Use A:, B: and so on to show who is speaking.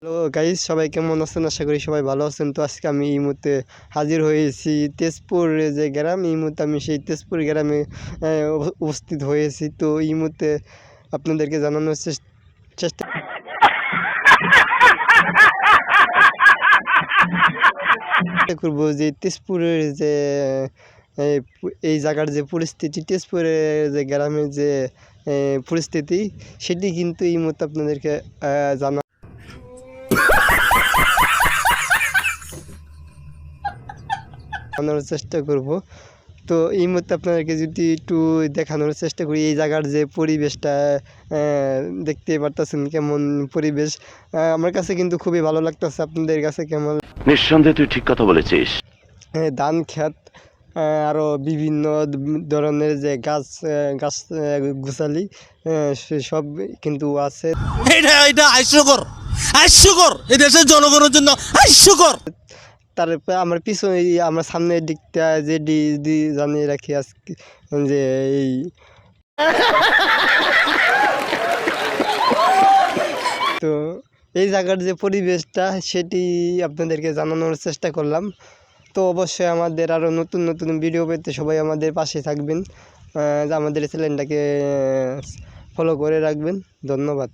A: Hello guys, সবাই কেমন আছেন? আশা করি সবাই ভালো আছেন। তো আজকে আমি এই মুহূর্তে হাজির হয়েছি তেজপুর যে গ্রাম, এই মুহূর্তে আমি সেই তেজপুর গ্রামে উপস্থিত হয়েছি। তো এই মুহূর্তে আপনাদেরকে জানানোর চেষ্টা করবো যে তেজপুরের যে এই জায়গার যে পরিস্থিতি, তেজপুরের যে গ্রামের যে পরিস্থিতি, সেটি কিন্তু এই মুহূর্তে আপনাদেরকে জানানোর চেষ্টা করব। তো এই মুহূর্তে আপনাদেরকে যদি একটু দেখানোর চেষ্টা করি, এই জায়গার যে পরিবেশটা দেখতে পারতেছেন কেমন পরিবেশ। আমার কাছে কিন্তু খুবই ভালো লাগতেছে। আপনাদের কাছে কেমন?
B: নিঃসন্দেহে তুই ঠিক কথা বলেছিস।
A: ধান ক্ষেত, আরও বিভিন্ন ধরনের যে গাছ গোছালি, সেসব কিন্তু আছে।
C: এটা হাস্যকর এই দেশের জনগণের জন্য হাস্যকর।
A: তারপরে আমার পিছনে আমার সামনের দিকটা যে জানিয়ে রাখি আজকে যে এই তো এই জায়গার যে পরিবেশটা, সেটি আপনাদেরকে জানানোর চেষ্টা করলাম। তো অবশ্যই আমাদের আরও নতুন নতুন ভিডিও পেতে সবাই আমাদের পাশে থাকবেন, আমাদের চ্যানেলটাকে ফলো করে রাখবেন। ধন্যবাদ।